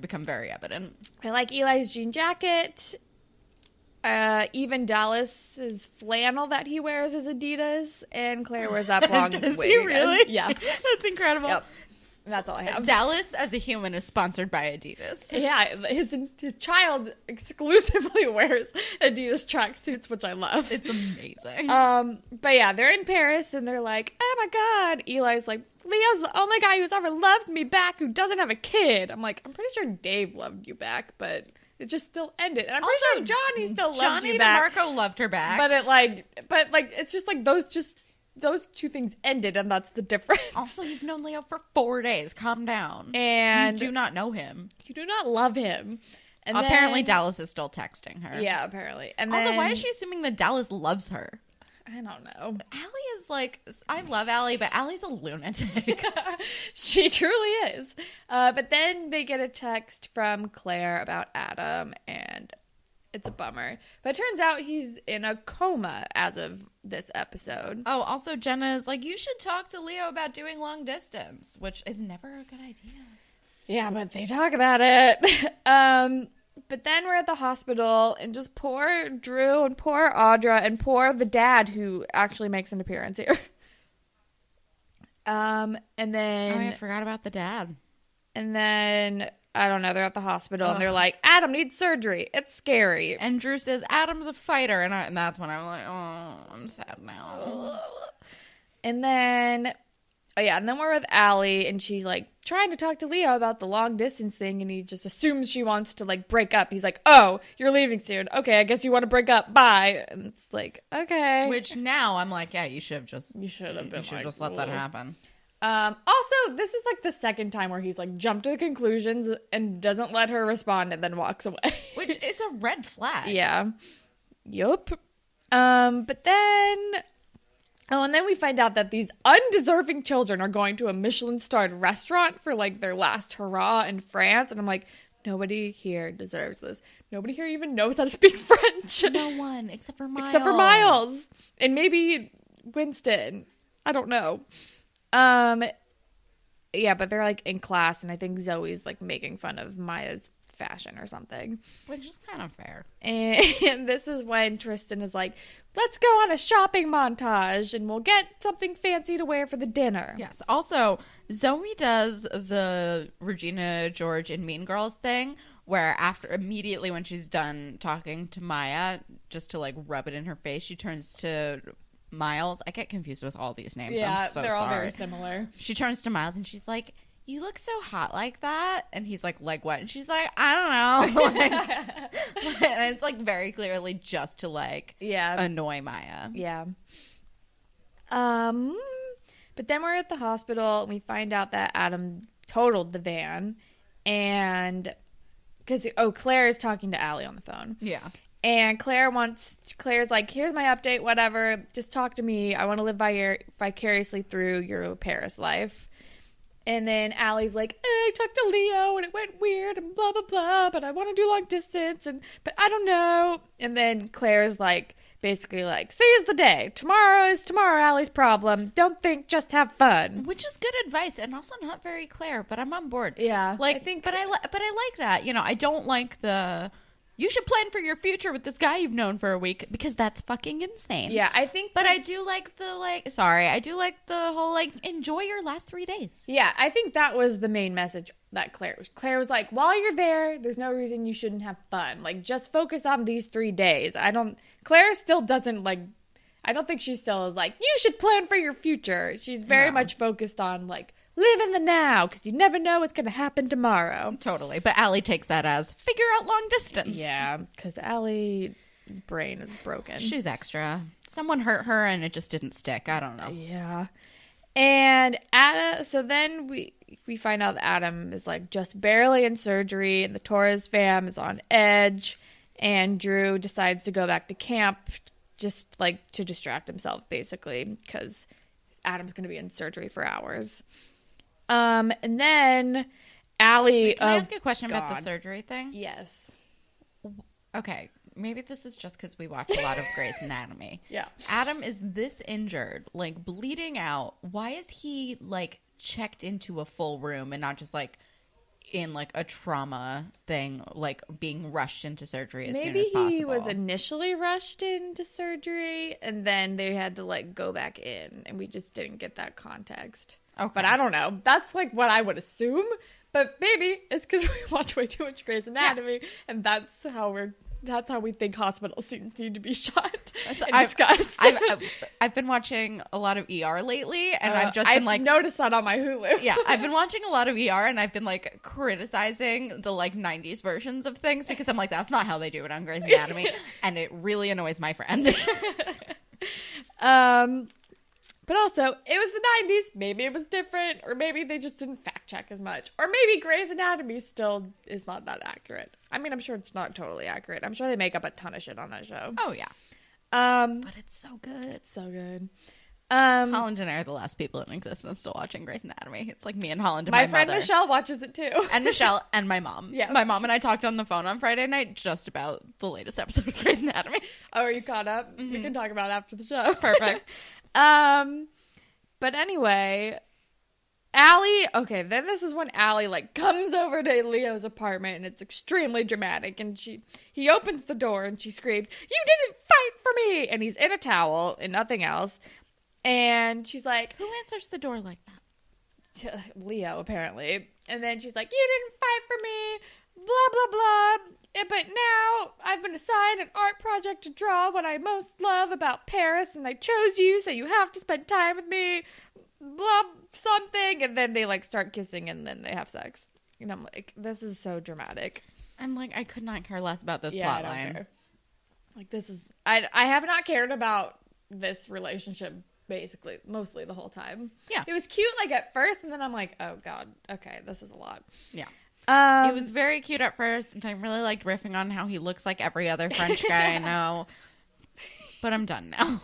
become very evident. I like Eli's jean jacket. Even Dallas's flannel that he wears is Adidas, and Claire wears that long Does wig he again. really? Yeah. That's incredible. Yep. That's all I have. Dallas as a human is sponsored by Adidas. Yeah, his child exclusively wears Adidas tracksuits, which I love. It's amazing. But yeah, they're in Paris and they're like, oh my god. Eli's like, Leo's the only guy who's ever loved me back who doesn't have a kid. I'm like, I'm pretty sure Dave loved you back, but it just still ended. And I'm pretty sure Johnny still loved you back. Johnny DeMarco loved her back. But it's just like those two things ended, and that's the difference. Also, you've known Leo for 4 days. Calm down. And you do not know him. You do not love him. And apparently, Dallas is still texting her. Yeah, apparently. And also, then, why is she assuming that Dallas loves her? I don't know. Allie is like, I love Allie, but Allie's a lunatic. She truly is. But then they get a text from Claire about Adam, and it's a bummer. But it turns out he's in a coma as of this episode. Oh, also Jenna is like, you should talk to Leo about doing long distance, which is never a good idea. Yeah, but they talk about it. But then we're at the hospital, and just poor Drew and poor Audra and poor the dad who actually makes an appearance here. And then... Oh, I forgot about the dad. And then... I don't know, they're at the hospital, and they're like, Adam needs surgery. It's scary. And Drew says, Adam's a fighter. And that's when I'm like, oh, I'm sad now. And then, and then we're with Allie, and she's, like, trying to talk to Leo about the long distance thing, and he just assumes she wants to, like, break up. He's like, oh, you're leaving soon. Okay, I guess you want to break up. Bye. And it's like, okay. Which now I'm like, yeah, you should have just let that happen. Also, this is like the second time where he's like jumped to the conclusions and doesn't let her respond and then walks away. Which is a red flag. Yeah. Yup. But then... Oh, and then we find out that these undeserving children are going to a Michelin-starred restaurant for like their last hurrah in France. And I'm like, nobody here deserves this. Nobody here even knows how to speak French. No one, except for Miles. Except for Miles. And maybe Winston. I don't know. Yeah, but they're like in class, and I think Zoe's like making fun of Maya's fashion or something, which is kind of fair. And this is when Tristan is like, let's go on a shopping montage and we'll get something fancy to wear for the dinner. Yes. Also, Zoe does the Regina George and Mean Girls thing where immediately when she's done talking to Maya, just to like rub it in her face, she turns to Miles. I get confused with all these names. Yeah, I'm so they're all sorry. very similar. She turns to Miles and she's like, you look so hot like that. And he's like what? And she's like, I don't know. And it's like very clearly just to like annoy Maya. Yeah. But then we're at the hospital and we find out that Adam totaled the van. And because Claire is talking to Allie on the phone. Yeah. And Claire's like, here's my update, whatever. Just talk to me. I want to live vicariously through your Paris life. And then Allie's like, I talked to Leo and it went weird and blah, blah, blah. But I want to do long distance. But I don't know. And then Claire's like, basically like, seize the day. Tomorrow is tomorrow, Allie's problem. Don't think, just have fun. Which is good advice and also not very Claire, but I'm on board. Yeah. Like, but I like that. You know, I don't like you should plan for your future with this guy you've known for a week because that's fucking insane. Yeah, I think. But I do like I do like the whole enjoy your last 3 days. Yeah, I think that was the main message that Claire was like, while you're there, there's no reason you shouldn't have fun. Like, just focus on these 3 days. Claire still doesn't I don't think she still is like, you should plan for your future. She's very much focused on live in the now, because you never know what's going to happen tomorrow. Totally. But Allie takes that as figure out long distance. Yeah, because Allie's brain is broken. She's extra. Someone hurt her and it just didn't stick. I don't know. Yeah. And so then we find out that Adam is just barely in surgery, and the Torres fam is on edge, and Drew decides to go back to camp just to distract himself, basically, because Adam's going to be in surgery for hours. And then Allie... Wait, can I ask a question about the surgery thing? Yes. Okay. Maybe this is just because we watch a lot of Grey's Anatomy. Yeah. Adam is this injured, bleeding out. Why is he, checked into a full room and not just, in like a trauma thing, like being rushed into surgery as soon as Maybe possible. he was initially rushed into surgery and then they had to like go back in, and we just didn't get that context. Okay. But I don't know. That's like what I would assume. But maybe it's because we watch way too much Grey's Anatomy, and that's how we think hospital scenes need to be shot and discussed. I've been watching a lot of ER lately, and I've just been like noticed that on my Hulu. Yeah, I've been watching a lot of ER, and I've been like criticizing the like 90s versions of things because I'm like, that's not how they do it on Grey's Anatomy, and it really annoys my friend. But also, it was the 90s. Maybe it was different, or maybe they just didn't fact check as much, or maybe Grey's Anatomy still is not that accurate. I mean, I'm sure it's not totally accurate. I'm sure they make up a ton of shit on that show. Oh yeah, but it's so good. It's so good. Holland and I are the last people in existence still watching Grey's Anatomy. It's like me and Holland and my friend mother. Michelle watches it too. And Michelle and my mom. Yeah. My mom and I talked on the phone on Friday night just about the latest episode of Grey's Anatomy. Oh, are you caught up? Mm-hmm. We can talk about it after the show. Perfect. But anyway, Allie, okay, then this is when Allie like comes over to Leo's apartment, and it's extremely dramatic, and he opens the door and she screams, "You didn't fight for me!" And he's in a towel and nothing else. And she's like, Who answers the door like that? Leo, apparently. And then she's like, "You didn't fight for me, blah, blah, blah. But now I've been assigned an art project to draw what I most love about Paris, and I chose you, so you have to spend time with me, blah, something." And then they like start kissing, and then they have sex. And I'm like, this is so dramatic. And like, I could not care less about this I plot don't line. care. Like, this is, I have not cared about this relationship basically mostly the whole time. Yeah. It was cute like at first, and then I'm like, oh god, okay, this is a lot. Yeah. It was very cute at first, and I really liked riffing on how he looks like every other French guy I know. But I'm done now.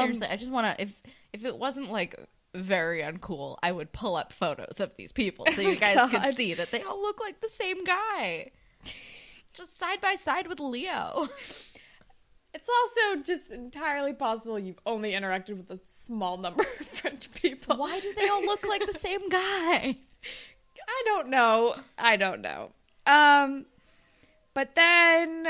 Seriously, I just want to, if it wasn't like very uncool, I would pull up photos of these people so you guys could see that they all look like the same guy. Just side by side with Leo. It's also just entirely possible you've only interacted with a small number of French people. Why do they all look like the same guy? I don't know. But then,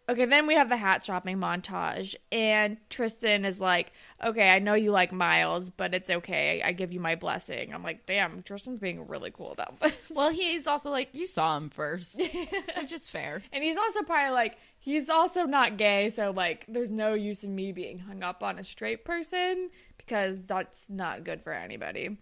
okay, then we have the hat shopping montage, and Tristan is like, "Okay, I know you like Miles, but it's okay. I give you my blessing." I'm like, damn, Tristan's being really cool about this. Well, he's also like, you saw him first, which is fair. And he's also probably like, he's also not gay, so like, there's no use in me being hung up on a straight person, because that's not good for anybody.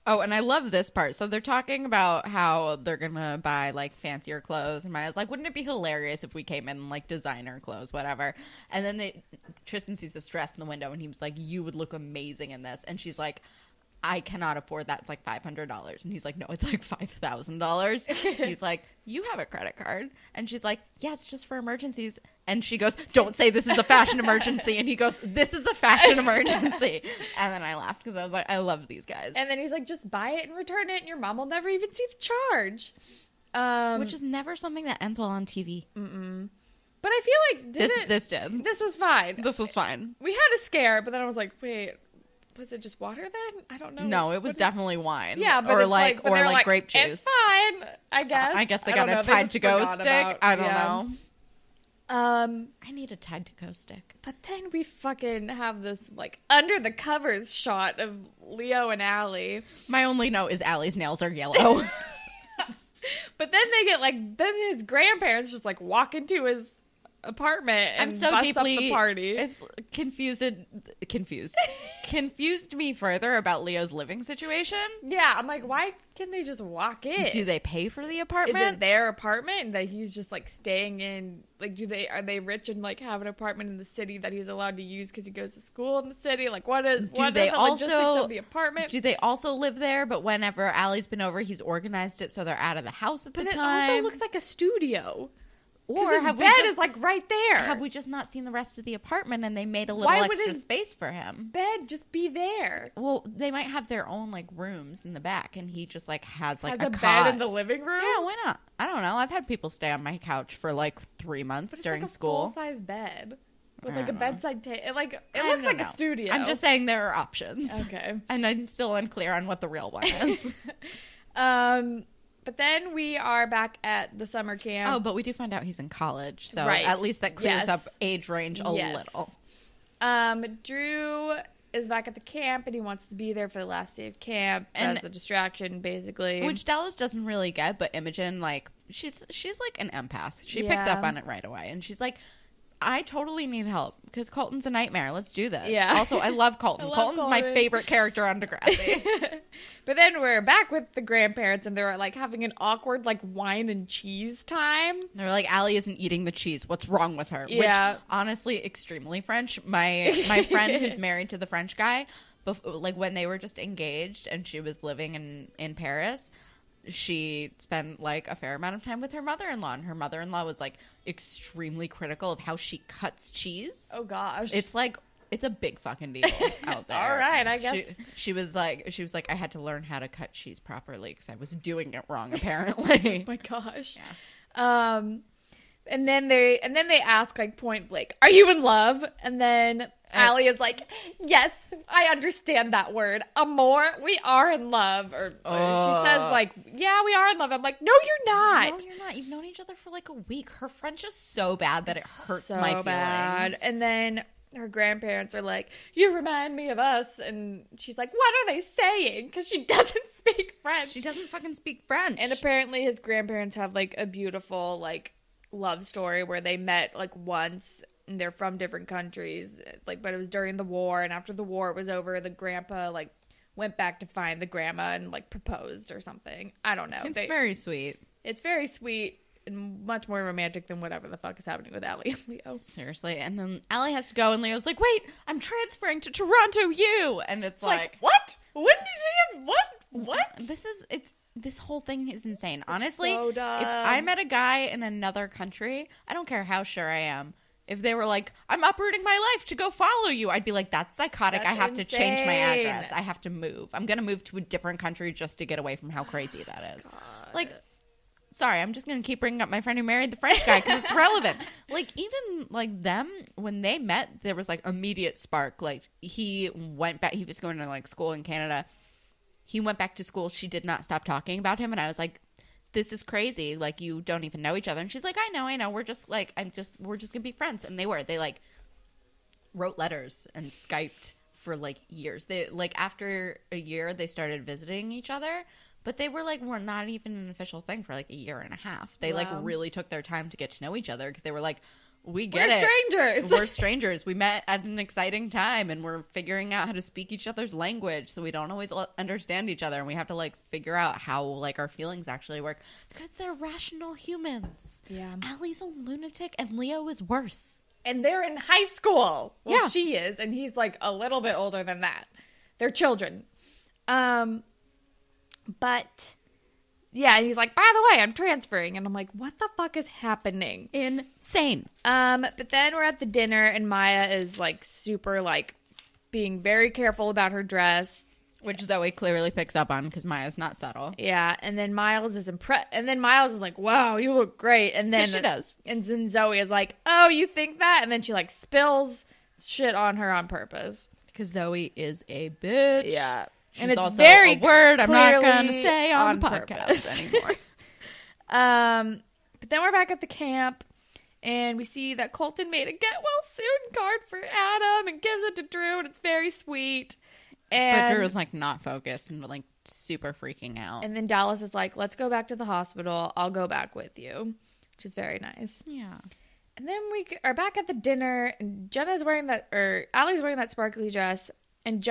Oh, and I love this part. So they're talking about how they're going to buy, like, fancier clothes. And Maya's like, wouldn't it be hilarious if we came in, like, designer clothes, whatever. And then Tristan sees this dress in the window, and he was like, you would look amazing in this. And she's like, I cannot afford that. It's like $500. And he's like, no, it's like $5,000. He's like, you have a credit card. And she's like, yeah, it's just for emergencies. And she goes, don't say this is a fashion emergency. And he goes, this is a fashion emergency. And then I laughed because I was like, I love these guys. And then he's like, just buy it and return it, and your mom will never even see the charge. Which is never something that ends well on TV. But I feel like this did. This was fine. This was fine. We had a scare, but then I was like, wait, was it just water then? I don't know. No, it was definitely wine. Yeah, but or it's like grape juice. It's fine, I guess. I guess they got a Tide to Go stick. I don't know. I need a Tide to Go stick. But then we fucking have this like under the covers shot of Leo and Allie. My only note is Allie's nails are yellow. But then they get like, then his grandparents just like walk into his apartment and I'm so bust deeply up the party. It's confused me further about Leo's living situation. Yeah, I'm like, why can they just walk in? Do they pay for the apartment? Is it their apartment that he's just like staying in? Like, are they rich and like have an apartment in the city that he's allowed to use because he goes to school in the city? Like, what are the logistics of the apartment? Do they also live there? But whenever Allie's been over, he's organized it so they're out of the house at the time. But it also looks like a studio. Or his bed is like right there. Have we just not seen the rest of the apartment and they made a little extra space for him? Bed just be there. Well, they might have their own like rooms in the back, and he just like has like a bed in the living room. Yeah, why not? I don't know. I've had people stay on my couch for like 3 months during it's like school. Full size bed. with like a bedside table. It I looks don't like know. a studio. I'm just saying there are options. Okay. And I'm still unclear on what the real one is. But then we are back at the summer camp. Oh, but we do find out he's in college, so Right. at least that clears Yes. up age range a little. Drew is back at the camp, and he wants to be there for the last day of camp as a distraction, basically. Which Dallas doesn't really get, but Imogen, like, she's like an empath. She picks up on it right away, and she's like, I totally need help because Colton's a nightmare. Let's do this. Yeah. Also, I love Colton. Colton's my favorite character on Degrassi. But then we're back with the grandparents, and they're like having an awkward like wine and cheese time. They're like, Allie isn't eating the cheese. What's wrong with her? Yeah. Which, honestly, extremely French. My friend who's married to the French guy, like when they were just engaged and she was living in Paris, she spent like a fair amount of time with her mother-in-law, and her mother-in-law was like extremely critical of how she cuts cheese. Oh gosh. It's a big fucking deal out there. All right, I guess. She was like, I had to learn how to cut cheese properly because I was doing it wrong, apparently. Oh my gosh. Yeah. And then they ask like point blank, "Are you in love?" And then Allie is like, "Yes, I understand that word, amour. We are in love." Or she says like, "Yeah, we are in love." I'm like, "No, you're not. No, you're not. You've known each other for like a week." Her French is so bad that it hurts so my feelings. bad. And then her grandparents are like, "You remind me of us," and she's like, "What are they saying?" Because she doesn't speak French. She doesn't fucking speak French. And apparently his grandparents have like a beautiful like love story where they met like once, and they're from different countries, like, but it was during the war, and after the war was over, the grandpa like went back to find the grandma and like proposed or something. I don't know. It's very sweet. It's very sweet and much more romantic than whatever the fuck is happening with Allie and Leo. Seriously. And then Allie has to go, and Leo's like, "Wait, I'm transferring to Toronto U." And it's like, what? When did he have what? This whole thing is insane. Honestly, So dumb. if I met a guy in another country, I don't care how sure I am. If they were like, "I'm uprooting my life to go follow you," I'd be like, "That's psychotic. That's I have to change my insane. address. I have to move. I'm going to move to a different country just to get away from how crazy that is." God. Like, sorry, I'm just going to keep bringing up my friend who married the French guy because it's relevant. Like, even, like, them, when they met, there was, like, immediate spark. Like, he went back. He was going to, like, school in Canada. He went back to school. She did not stop talking about him. And I was like, this is crazy. Like, you don't even know each other. And she's like, I know. We're just, like, we're just going to be friends. And they were. They, like, wrote letters and Skyped for, like, years. They, like, after a year, they started visiting each other. But they were not even an official thing for like a year and a half. They like really took their time to get to know each other because they were like, we get it. Strangers. We're strangers. We met at an exciting time and we're figuring out how to speak each other's language. So we don't always understand each other. And we have to like figure out how like our feelings actually work because they're rational humans. Yeah. Allie's a lunatic and Leo is worse. And they're in high school. Well, Yeah. she is. And he's like a little bit older than that. They're children. But yeah, and he's like, "By the way, I'm transferring." And I'm like, what the fuck is happening? Insane. But then we're at the dinner and Maya is like super like being very careful about her dress. Which Zoe clearly picks up on because Maya's not subtle. Yeah, and then Miles is impressed. And then Miles is like, "Wow, you look great." And then She does. And then Zoe is like, "Oh, you think that?" And then she like spills shit on her on purpose. Because Zoe is a bitch. Yeah. She's And it's also very a word I'm not clearly going to say on the purpose. podcast anymore. But then we're back at the camp, and we see that Colton made a get well soon card for Adam and gives it to Drew, and it's very sweet. And But Drew was like not focused and like super freaking out. and then Dallas is like, "Let's go back to the hospital. I'll go back with you," which is very nice. Yeah. And then we are back at the dinner, and Jenna's wearing that, or Allie's wearing that sparkly dress, and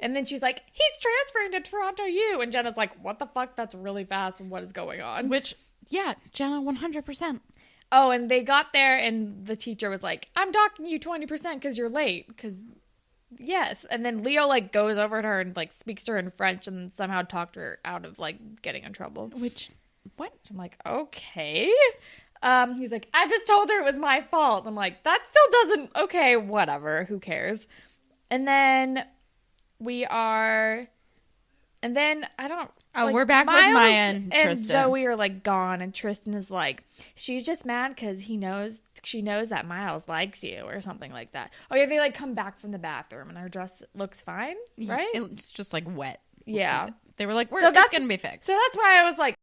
and then she's like, "He's transferring to Toronto U," and Jenna's like, "What the fuck? That's really fast. What is going on?" Which, yeah, Jenna, 100%. Oh, and they got there, and the teacher was like, "I'm docking you 20% because you're late." Because, yes. And then Leo, like, goes over to her and, like, speaks to her in French and somehow talked her out of, like, getting in trouble. Which, what? I'm like, okay. He's like, "I just told her it was my fault." I'm like, that still doesn't, okay, whatever. Who cares? And then Oh, like, we're back with Miles Maya and Tristan. Zoe are like gone, and Tristan is like, she's just mad because she knows that Miles likes you or something like that. Oh yeah, they like come back from the bathroom and her dress looks fine, right? It's just like wet. Yeah. They were like, it's gonna be fixed. So that's why I was like,